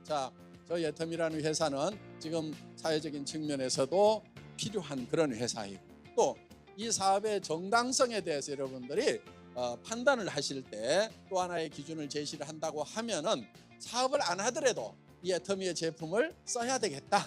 자, 저희 애텀이라는 회사는 지금 사회적인 측면에서도 필요한 그런 회사이고 또 이 사업의 정당성에 대해서 여러분들이 판단을 하실 때 또 하나의 기준을 제시를 한다고 하면은 사업을 안 하더라도 이 애터미의 제품을 써야 되겠다.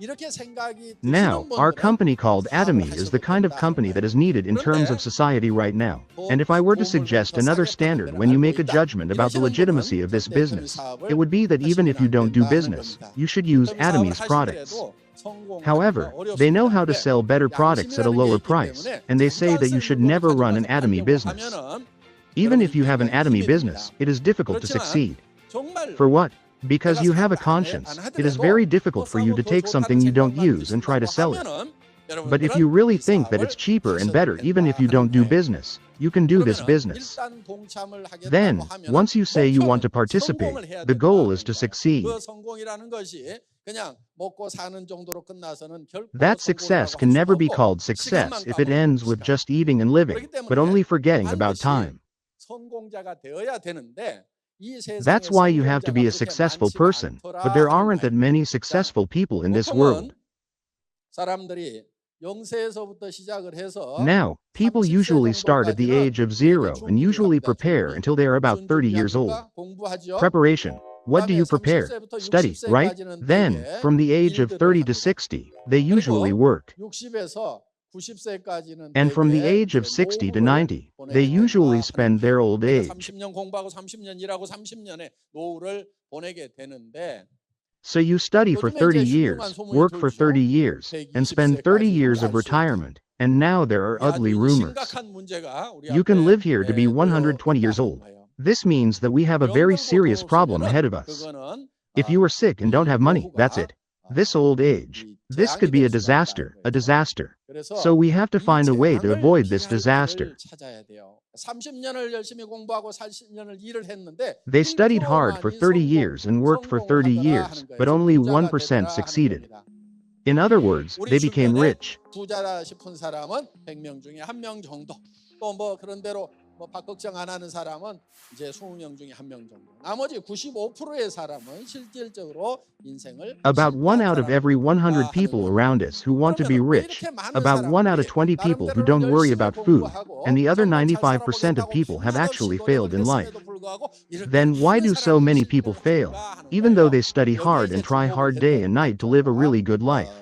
이렇게 생각이 Now, our company called Atomy is the kind of company that is needed in terms of society right now. And if I were to suggest another standard when you make a judgment about the legitimacy of this business, it would be that even if you don't do business, you should use Atomy's products. However, they know how to sell better products at a lower price, and they say that you should never run an Atomy business. Even if you have an Atomy business, it is difficult to succeed. For what? Because you have a conscience, it is very difficult for you to take something you don't use and try to sell it. But if you really think that it's cheaper and better even if you don't do business, you can do this business. Then, once you say you want to participate, the goal is to succeed. That success can never be called success if it ends with just eating and living, but only forgetting about time. That's why you have to be a successful person, but there aren't that many successful people in this world. Now, people usually start at the age of 0 and usually prepare until they are about 30 years old. Preparation. What do you prepare? Study, right? Then, from the age of 30 to 60, they usually work. And from the age of 60 to 90, they usually spend their old age. So you study for 30 years, work for 30 years, and spend 30 years of retirement, and now there are ugly rumors. You can live here to be 120 years old. This means that we have a very serious problem ahead of us. If you are sick and don't have money, that's it. This old age. This could be a disaster, a disaster. So we have to find a way to avoid this disaster. They studied hard for 30 years and worked for 30 years, but only 1% succeeded. In other words, they became rich. 박걱정 안 하는 사람은 이제 20명 중에 1명 정도. 나머지 95%의 사람은 실질적으로 인생을 About 1 out of every 100 people around us who want to be rich, about 1 out of 20 people who don't worry about food, and the other 95% of people have actually failed in life. Then why do so many people fail, even though they study hard and try hard day and night to live a really good life?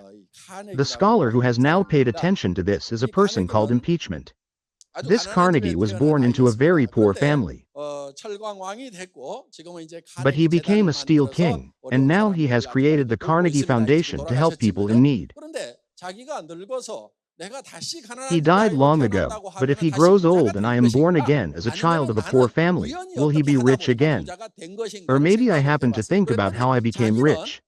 The scholar who has now paid attention to this is a person called impeachment. This Carnegie was born into a very poor family. But he became a steel king, and now he has created the Carnegie Foundation to help people in need. He died long ago, but if he grows old and I am born again as a child of a poor family, will he be rich again? Or maybe I happen to think about how I became rich.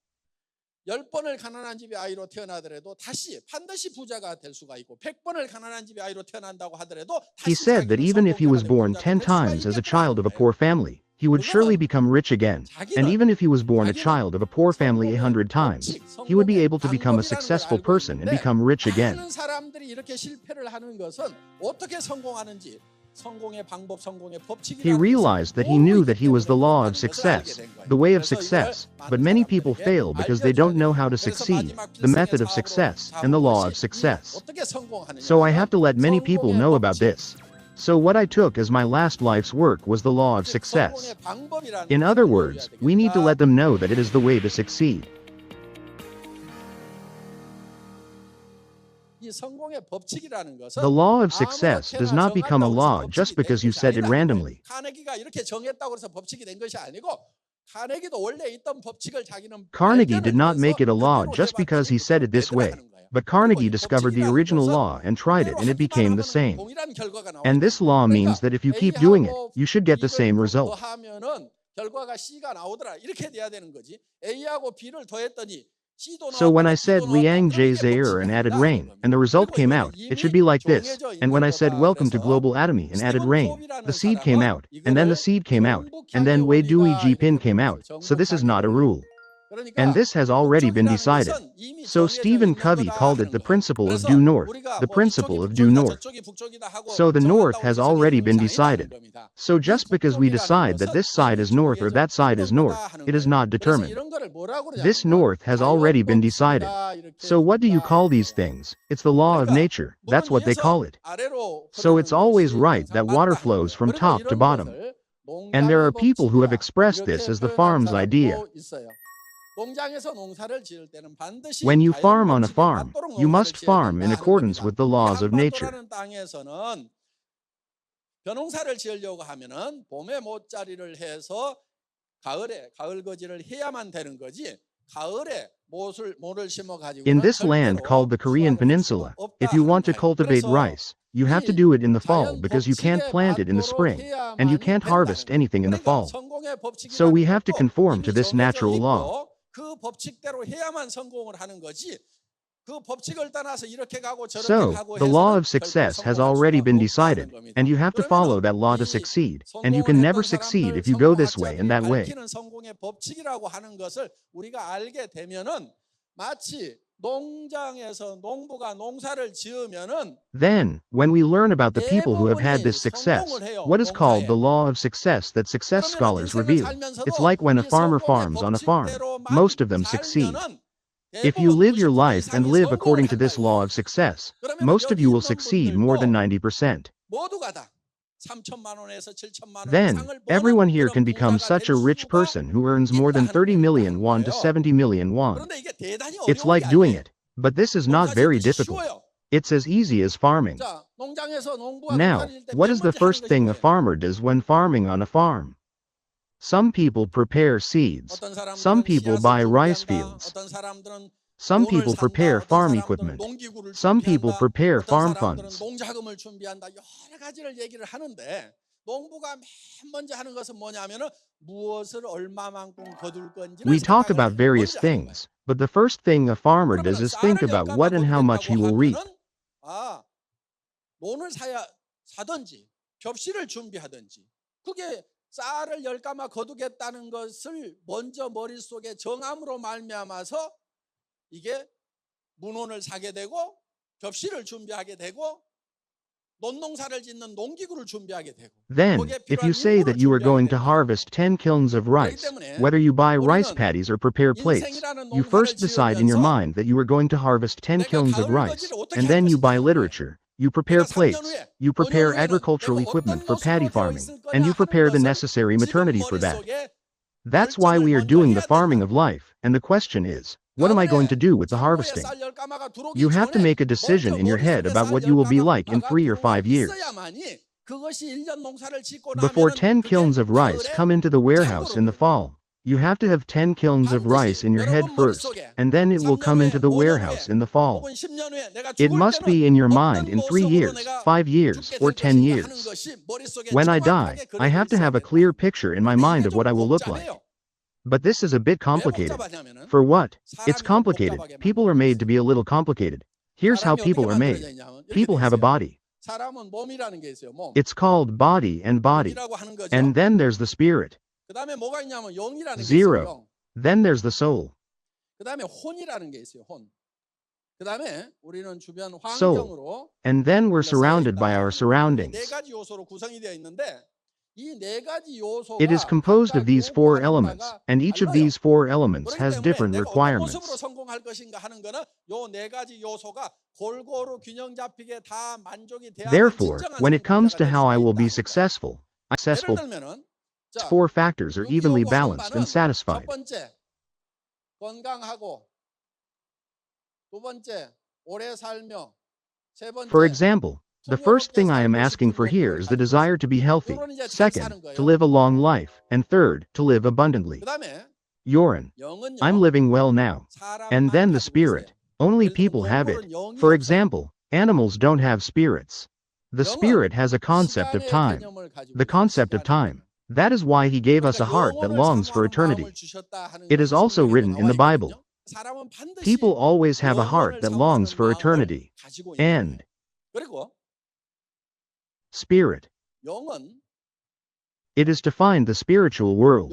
10번을 가난한 집의 아이로 태어나더라도 다시 반드시 부자가 될 수가 있고 100번을 가난한 집의 아이로 태어난다고 하더라도 He said that even if he was born 10 times as a child of a poor family, he would surely become rich again. And even if he was born a child of a poor family 100 times, he would be able to become a successful person and become rich again. 많은 사람들이 이렇게 실패를 하는 것은 어떻게 성공하는지 He realized that he knew that he was the law of success, the way of success, but many people fail because they don't know how to succeed, the method of success, and the law of success. So I have to let many people know about this. So what I took as my last life's work was the law of success. In other words, we need to let them know that it is the way to succeed. The law of success does not become a law just because you said it randomly. Carnegie did not make it a law just because he said it this way, but Carnegie discovered the original law and tried it and it became the same. And this law means that if you keep doing it, you should get the same result. So when I said Liang Jie Zaire and added rain, and the result came out, it should be like this. And when I said welcome to Global Atomy and added rain, the seed came out, and then the seed came out, and then Wei Dui Ji Pin came out, so this is not a rule. And this has already been decided. So Stephen Covey called it the principle of due north, the principle of due north. So the north has already been decided. So just because we decide that this side is north or that side is north, it is not determined. This north has already been decided. So what do you call these things? It's the law of nature, that's what they call it. So it's always right that water flows from top to bottom. And there are people who have expressed this as the farm's idea. When you farm on a farm, you must farm in accordance with the laws of nature. 벼농사를 지으려고 하면은 봄에 모짜리를 해서 가을 거지를 해야만 되는 거지. 가을에 모를 심어 가지고 In this land called the Korean Peninsula, if you want to cultivate rice, you have to do it in the fall because you can't plant it in the spring, and you can't harvest anything in the fall. So we have to conform to this natural law. 그 법칙대로 해야만 성공을 하는 거지. So, the law of success has already been decided, and you have to follow that law to succeed, and you can never succeed if you go this way and that way. Then, when we learn about the people who have had this success, what is called the law of success that success scholars reveal, it's like when a farmer farms on a farm, most of them succeed. If you live your life and live according to this law of success, most of you will succeed more than 90%. Then, everyone here can become such a rich person who earns more than 30 million won to 70 million won. It's like doing it, but this is not very difficult. It's as easy as farming. Now, what is the first thing a farmer does when farming on a farm? Some people prepare seeds. Some people buy rice fields. Some people prepare farm equipment. Some people prepare farm funds. We talk about various things, but the first thing a farmer does is think about what and how much he will reap. 쌀을 10가마 거두겠다는 것을 먼저 머릿속에 정함으로 말미암아서 이게 문혼을 사게 되고 겹실을 준비하게 되고 논농사를 짓는 농기구를 준비하게 되고. Then, if you say that you are going to harvest 10 kilns of rice, whether you buy rice paddies or prepare plates, you first decide in your mind that you are going to harvest 10 kilns of rice, and then you buy literature. You prepare plates, you prepare agricultural equipment for paddy farming, and you prepare the necessary maternity for that. That's why we are doing the farming of life, and the question is, what am I going to do with the harvesting? You have to make a decision in your head about what you will be like in 3 or 5 years. Before 10 kilns of rice come into the warehouse in the fall, you have to have 10 kilns of rice in your head first, and then it will come into the warehouse in the fall. It must be in your mind in 3 years, 5 years, or 10 years. When I die, I have to have a clear picture in my mind of what I will look like. But this is a bit complicated. For what? It's complicated. People are made to be a little complicated. Here's how people are made. People have a body. It's called body and body. And then there's the spirit. 0. Then there's the soul. Soul. And then we're surrounded by our surroundings. It is composed of these 4 elements, and each of these 4 elements has different requirements. Therefore, when it comes to how I will be successful, 4 factors are evenly balanced and satisfied. For example, the first thing I am asking for here is the desire to be healthy, second, to live a long life, and third, to live abundantly. Yoren, I'm living well now. And then the spirit. Only people have it. For example, animals don't have spirits. The spirit has a concept of time. The concept of time. That is why he gave us a heart that longs for eternity. It is also written in the Bible. People always have a heart that longs for eternity. And spirit. It is to find the spiritual world.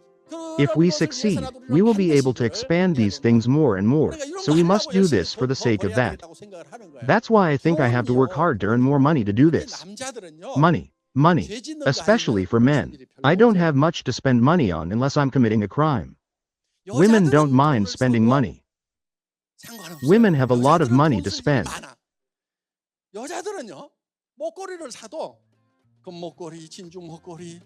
If If we succeed, we will be able to expand these things more and more, so we must do this for the sake of that. That's why I think I have to work hard to earn more money to do this. Money. Money. Especially for men. I don't have much to spend money on unless I'm committing a crime. Women don't mind spending money. Women have a lot of money to spend. 여자들은요, 목걸이를 사도 금목걸이, 진주 목걸이,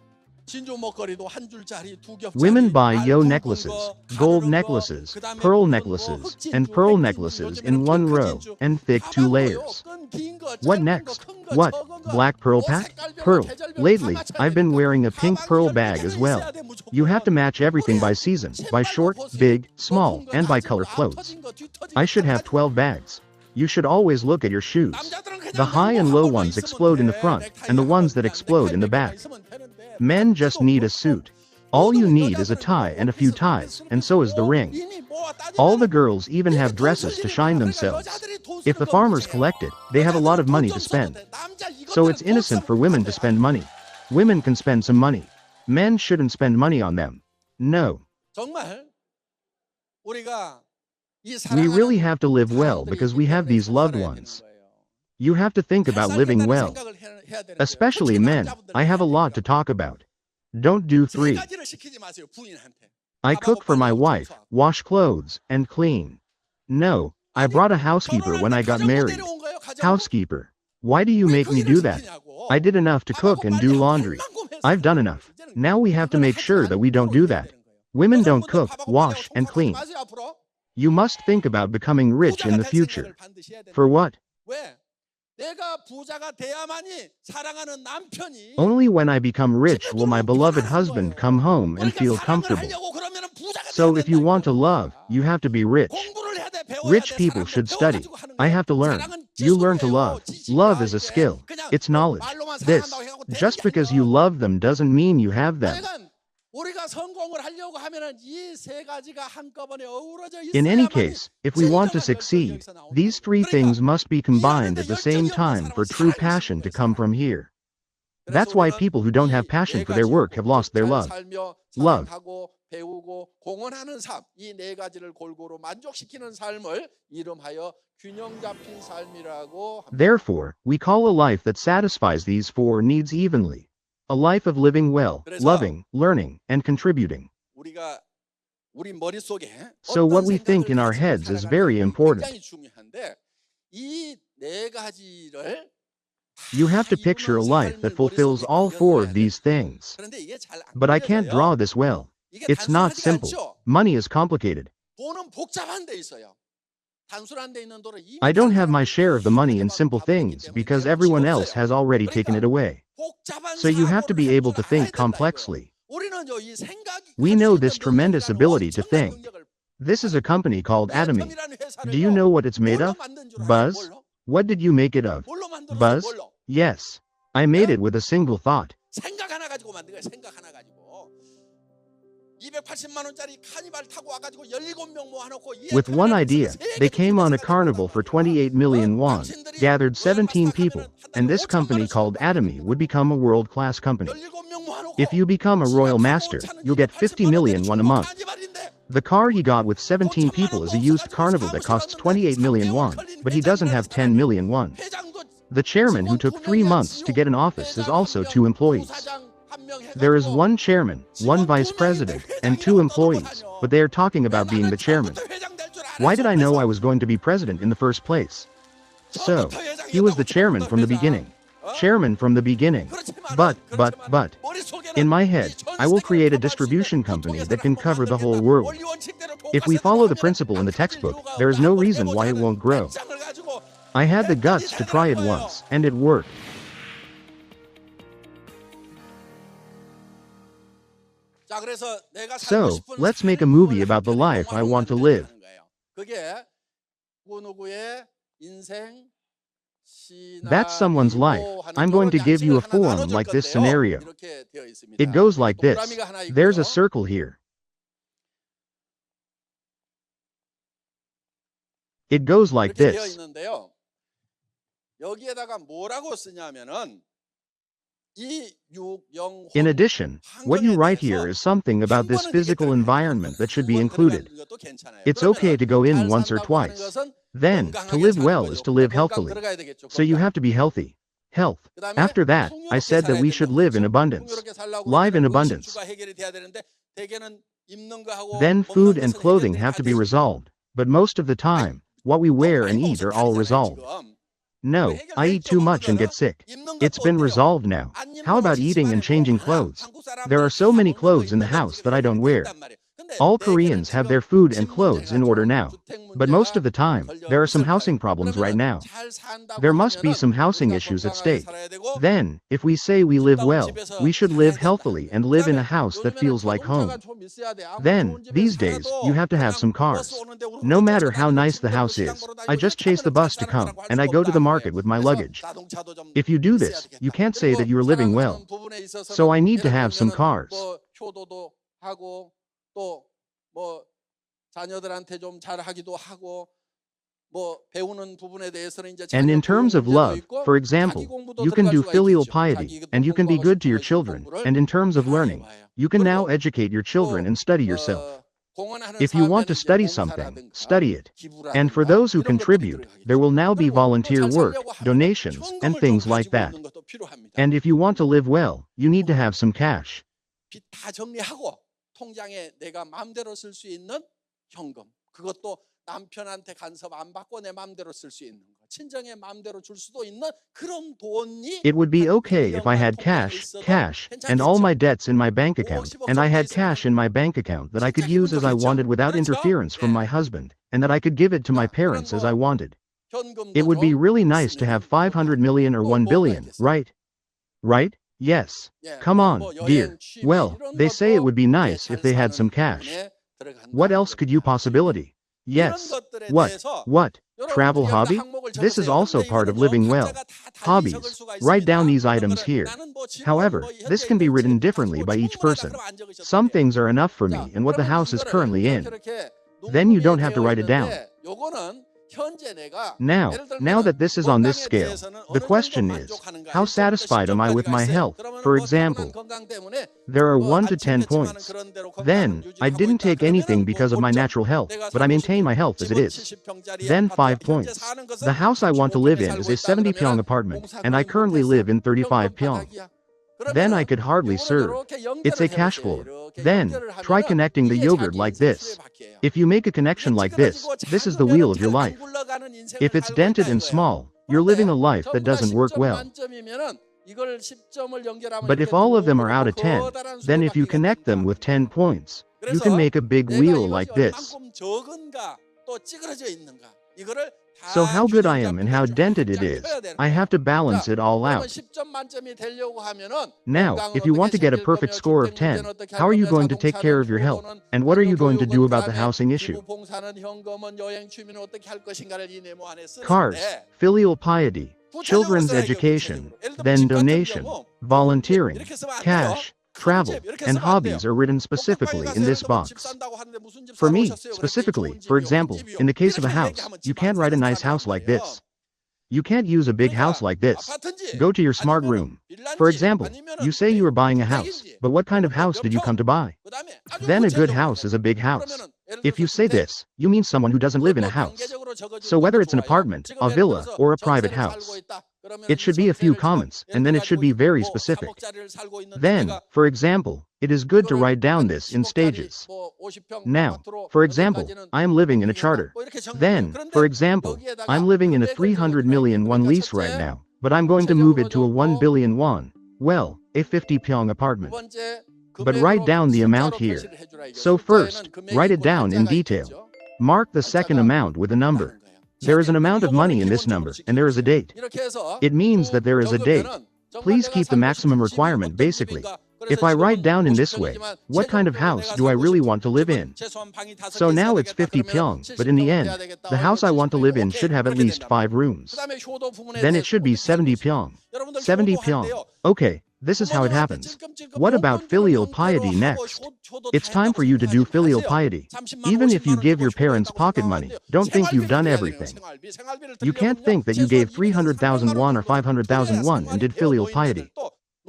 진주 목걸이도 한 줄짜리, 두 겹짜리. Women buy yo necklaces, gold necklaces, pearl necklaces, and pearl necklaces in one row, and thick 2 layers. What next? What? Black pearl pack? Pearl. Lately, I've been wearing a pink pearl bag as well. You have to match everything by season, by short, big, small, and by color clothes. I should have 12 bags. You should always look at your shoes. The high and low ones explode in the front, and the ones that explode in the back. Men just need a suit. All you need is a tie and a few ties, and so is the ring. All the girls even have dresses to shine themselves. If the farmers collect it, they have a lot of money to spend. So it's innocent for women to spend money. Women can spend some money. Men shouldn't spend money on them. No. We really have to live well because we have these loved ones. You have to think about living well. Especially men, I have a lot to talk about. Don't do 3. I cook for my wife, wash clothes, and clean. No, I brought a housekeeper when I got married. Housekeeper. Why do you make me do that? I did enough to cook and do laundry. I've done enough. Now we have to make sure that we don't do that. Women don't cook, wash, and clean. You must think about becoming rich in the future. For what? Only when I become rich will my beloved husband come home and feel comfortable. So if you want to love, you have to be rich. Rich people should study. I have to learn. You learn to love. Love is a skill. It's knowledge. This. Just because you love them doesn't mean you have them. In any case, if we want to succeed, these 3 things must be combined at the same time for true passion to come from here. That's why people who don't have passion for their work have lost their love. Love. Therefore, we call a life that satisfies these 4 needs evenly. A life of living well, loving, learning, and contributing. So what we think in our heads is very important. You have to picture a life that fulfills all 4 of these things. But I can't draw this well. It's not simple. Money is complicated. I don't have my share of the money in simple things because everyone else has already taken it away. So you have to be able to think complexly. We know this tremendous ability to think. This is a company called Atomy. Do you know what it's made of? Buzz? What did you make it of? Buzz? Yes. I made it with a single thought. With one idea, they came on a carnival for 28 million won, gathered 17 people, and this company called Atomy would become a world-class company. If you become a royal master, you'll get 50 million won a month. The car he got with 17 people is a used Carnival that costs 28 million won, but he doesn't have 10 million won. The chairman who took 3 months to get an office is also 2 employees. There is 1 chairman, 1 vice president, and 2 employees, but they are talking about being the chairman. Why did I know I was going to be president in the first place? So, he was the chairman from the beginning. Chairman from the beginning. But, in my head, I will create a distribution company that can cover the whole world. If we follow the principle in the textbook, there is no reason why it won't grow. I had the guts to try it once, and it worked. So, let's make a movie about the life I want to live. That's someone's life. I'm going to give you a form like this scenario. It goes like this. There's a circle here. It goes like this. In addition, what you write here is something about this physical environment that should be included. It's okay to go in once or twice. Then, to live well is to live healthily. So you have to be healthy. Health. After that, I said that we should live in abundance. Live in abundance. Then food and clothing have to be resolved. But most of the time, what we wear and eat are all resolved. No, I eat too much and get sick. It's been resolved now. How about eating and changing clothes? There are so many clothes in the house that I don't wear. All Koreans have their food and clothes in order now. But most of the time, there are some housing problems right now. There must be some housing issues at stake. Then, if we say we live well, we should live healthily and live in a house that feels like home. Then, these days, you have to have some cars. No matter how nice the house is, I just chase the bus to come, and I go to the market with my luggage. If you do this, you can't say that you are living well. So I need to have some cars. And in terms of love, for example, you can do filial piety, and you can be good to your children, and in terms of learning, you can now educate your children and study yourself. If you want to study something, study it. And for those who contribute, there will now be volunteer work, donations, and things like that. And if you want to live well, you need to have some cash. 통장에 내가 마음대로 쓸 수 있는 현금. 그것도 남편한테 간섭 안 받고 내 마음대로 쓸 수 있는 거. 친정에 마음대로 줄 수도 있는 그런 돈이 It would be okay if I had cash, and all my debts in my bank account, and I had cash in my bank account that I could use as I wanted without interference from my husband, and that I could give it to my parents as I wanted. It would be really nice to have 500 million or 1 billion, right? Right? Yes. Come on, dear. Well, they say it would be nice if they had some cash. What else could you possibility? Yes. What? Travel hobby? This is also part of living well. Hobbies. Write down these items here. However, this can be written differently by each person. Some things are enough for me and what the house is currently in. Then you don't have to write it down. Now that this is on this scale, the question is, how satisfied am I with my health? For example, there are 1 to 10 points. Then, I didn't take anything because of my natural health, but I maintain my health as it is. Then 5 points. The house I want to live in is a 70 pyong apartment, and I currently live in 35 pyong. Then I could hardly serve. It's a cash flow. Then, try connecting the yogurt like this. If you make a connection like this is the wheel of your life. If it's dented and small, you're living a life that doesn't work well. But if all of them are out of 10, then if you connect them with 10 points, you can make a big wheel like this. So how good I am and how dented it is, I have to balance it all out. Now, if you want to get a perfect score of 10, how are you going to take care of your health? And what are you going to do about the housing issue? Cars, filial piety, children's education, then donation, volunteering, cash, travel, and hobbies are written specifically in this box. For me, specifically, for example, in the case of a house, you can't write a nice house like this. You can't use a big house like this. Go to your smart room. For example, you say you are buying a house, but what kind of house did you come to buy? Then a good house is a big house. If you say this, you mean someone who doesn't live in a house. So whether it's an apartment, a villa, or a private house, it should be a few comments, and then it should be very specific. Then, for example, it is good to write down this in stages. Now, for example, I am living in a charter. Then, for example, I'm living in a 300 million won lease right now, but I'm going to move it to a 1 billion won, well, a 50 pyong apartment. But write down the amount here. So first, write it down in detail. Mark the second amount with a number. There is an amount of money in this number, and there is a date. It means that there is a date. Please keep the maximum requirement basically. If I write down in this way, what kind of house do I really want to live in? So now it's 50 pyong, but in the end, the house I want to live in should have at least 5 rooms. Then it should be 70 pyong. 70 pyong. Okay, this is how it happens. What about filial piety next? It's time for you to do filial piety. Even if you give your parents pocket money, don't think you've done everything. You can't think that you gave 300,000 won or 500,000 won and did filial piety.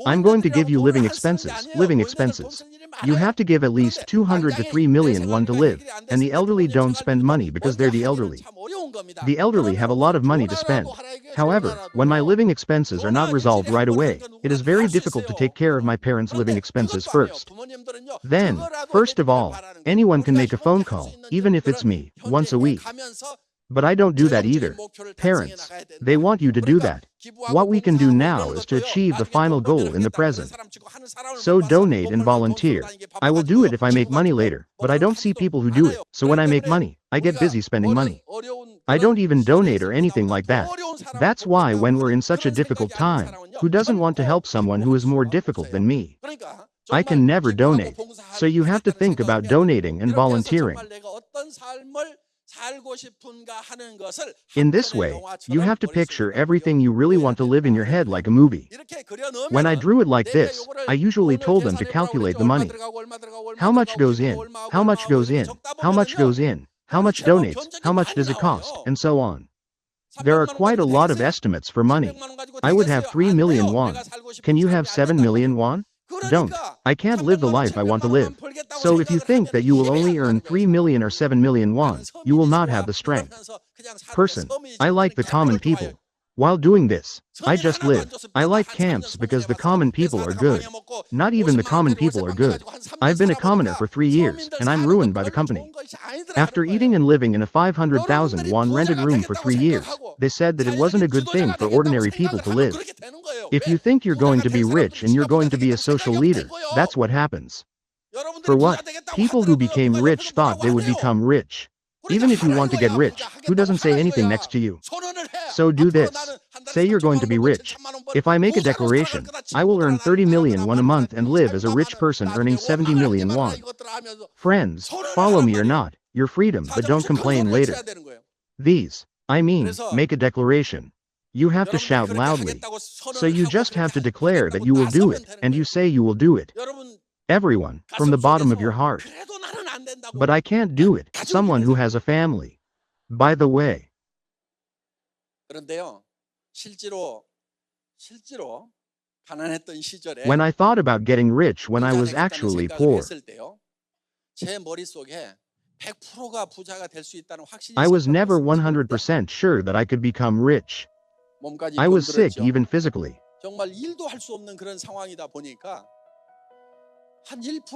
I'm going to give you living expenses, living expenses. You have to give at least 200 to 3 million won to live, and the elderly don't spend money because they're the elderly. The elderly have a lot of money to spend. However, when my living expenses are not resolved right away, it is very difficult to take care of my parents' living expenses first. Then, first of all, anyone can make a phone call, even if it's me, once a week. But I don't do that either. Parents, they want you to do that. What we can do now is to achieve the final goal in the present. So donate and volunteer. I will do it if I make money later, but I don't see people who do it, so when I make money, I get busy spending money. I don't even donate or anything like that. That's why when we're in such a difficult time, who doesn't want to help someone who is more difficult than me? I can never donate. So you have to think about donating and volunteering. In this way, you have to picture everything you really want to live in your head like a movie. When I drew it like this, I usually told them to calculate the money. How much goes in? How much goes in? How much goes in? How much donates? How much does it cost? And so on. There are quite a lot of estimates for money. I would have 3 million won. Can you have 7 million won? Don't. I can't live the life I want to live. So if you think that you will only earn 3 million or 7 million won, you will not have the strength. Person, I like the common people. While doing this, I just live. I like camps because the common people are good. Not even the common people are good. I've been a commoner for 3 years, and I'm ruined by the company. After eating and living in a 500,000 won rented room for 3 years, they said that it wasn't a good thing for ordinary people to live. If you think you're going to be rich and you're going to be a social leader, that's what happens. For what? People who became rich thought they would become rich. Even if you want to get rich, who doesn't say anything next to you? So do this. Say you're going to be rich. If I make a declaration, I will earn 30 million won a month and live as a rich person earning 70 million won. Friends, follow me or not, your freedom, but don't complain later. Make a declaration. You have to shout loudly. So you just have to declare that you will do it, and you say you will do it. Everyone, from the bottom of your heart. But I can't do it, someone who has a family. By the way. When I thought about getting rich when I was actually poor, I was never 100% sure that I could become rich. I was sick even physically.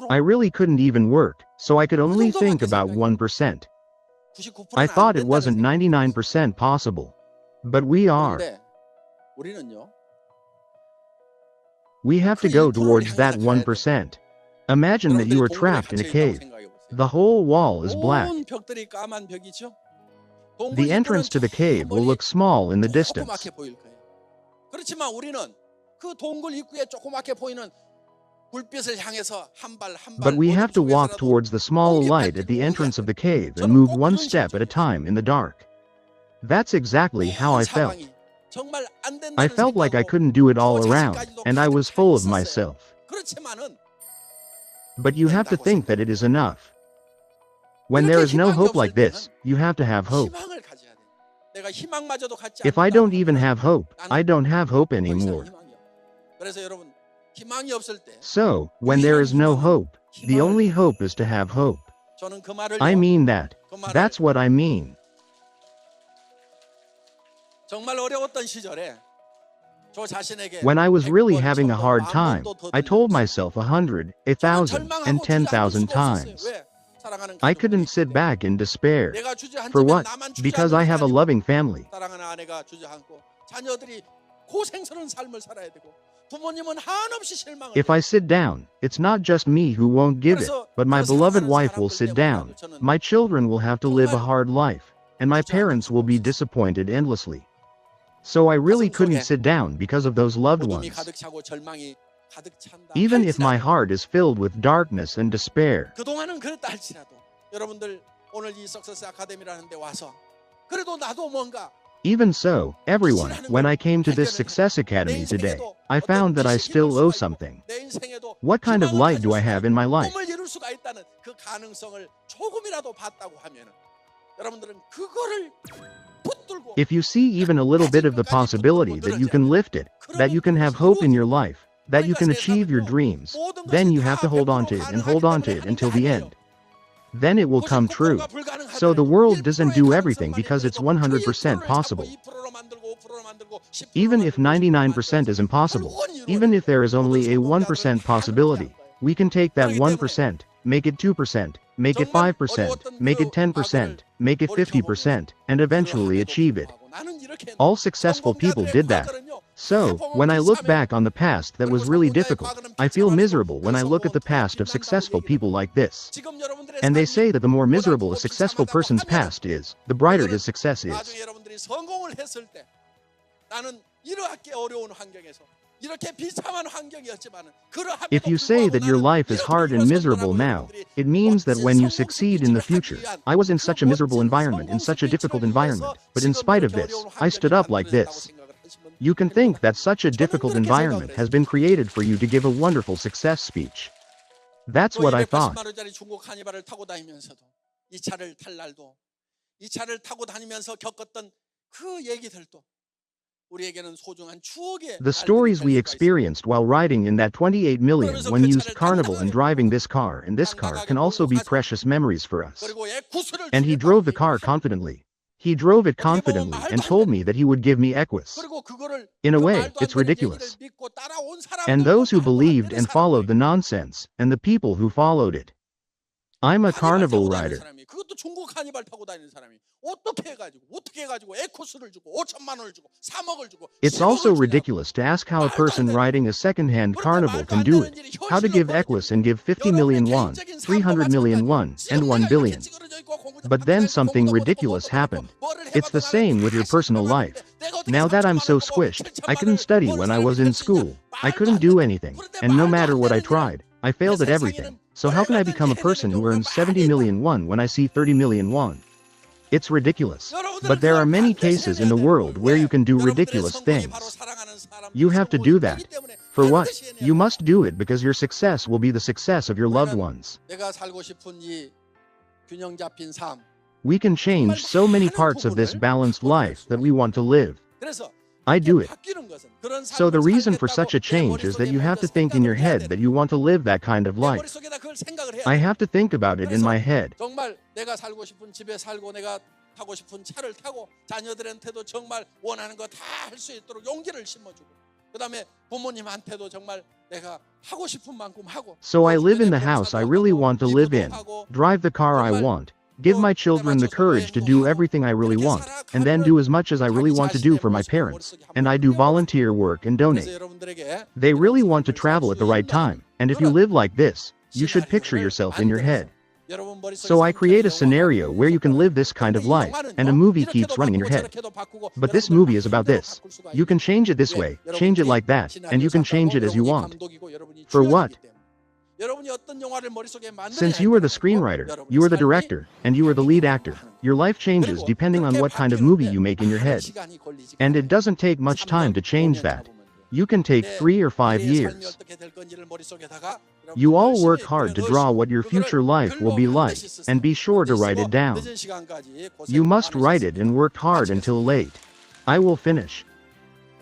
I really couldn't even work, so I could only think about 1%. I thought it wasn't 99% possible. But we are. We have to go towards that 1%. Imagine that you are trapped in a cave. The whole wall is black. The entrance to the cave will look small in the distance. But we have to walk towards the small light at the entrance of the cave and move one step at a time in the dark. That's exactly how I felt. I felt like I couldn't do it all around, and I was full of myself. But you have to think that it is enough. When there is no hope like this, you have to have hope. If I don't even have hope, I don't have hope anymore. So, when there is no hope, the only hope is to have hope. I mean that. That's what I mean. When I was really having a hard time, I told myself 100, 1,000, and 10,000 times. I couldn't sit back in despair. For what? Because I have a loving family. If I sit down, it's not just me who won't give it, but my beloved wife will sit down. My children will have to live a hard life, and my parents will be disappointed endlessly. So I really couldn't sit down because of those loved ones. Even if my heart is filled with darkness and despair. Even so, everyone, when I came to this Success Academy today, I found that I still owe something. What kind of light do I have in my life? If you see even a little bit of the possibility that you can lift it, that you can have hope in your life, that you can achieve your dreams, then you have to hold on to it and hold on to it until the end. Then it will come true. So the world doesn't do everything because it's 100% possible. Even if 99% is impossible, even if there is only a 1% possibility, we can take that 1%, make it 2%, make it 5%, make it 10%, make it 50%, and eventually achieve it. All successful people did that. So, when I look back on the past that was really difficult, I feel miserable when I look at the past of successful people like this. And they say that the more miserable a successful person's past is, the brighter his success is. If you say that your life is hard and miserable now, it means that when you succeed in the future, I was in such a miserable environment, in such a difficult environment, but in spite of this, I stood up like this. You can think that such a difficult environment has been created for you to give a wonderful success speech. That's what I thought. The stories we experienced while riding in that 28 million when used Carnival and driving this car can also be precious memories for us. And he drove the car confidently. He drove it confidently and told me that he would give me equus. In a way, it's ridiculous. And those who believed and followed the nonsense, and the people who followed it. I'm a Carnival rider. It's also ridiculous to ask how a person riding a second-hand Carnival can do it, how to give equus and give 50 million won, 300 million won, and 1 billion. But then something ridiculous happened. It's the same with your personal life. Now that I'm so squished, I couldn't study when I was in school. I couldn't do anything, and no matter what I tried, I failed at everything. So how can I become a person who earns 70 million won when I see 30 million won? It's ridiculous. But there are many cases in the world where you can do ridiculous things. You have to do that. For what? You must do it because your success will be the success of your loved ones. We can change so many parts of this balanced life that we want to live. I do it. So the reason for such a change is that you have to think in your head that you want to live that kind of life. I have to think about it in my head. So I live in the house I really want to live in, drive the car I want, give my children the courage to do everything I really want, and then do as much as I really want to do for my parents, and I do volunteer work and donate. They really want to travel at the right time, and if you live like this, you should picture yourself in your head. So I create a scenario where you can live this kind of life, and a movie keeps running in your head. But this movie is about this. You can change it this way, change it like that, and you can change it as you want. For what? Since you are the screenwriter, you are the director, and you are the lead actor, your life changes depending on what kind of movie you make in your head. And it doesn't take much time to change that. You can take 3 or 5 years. You all work hard to draw what your future life will be like, and be sure to write it down. You must write it and work hard until late. I will finish.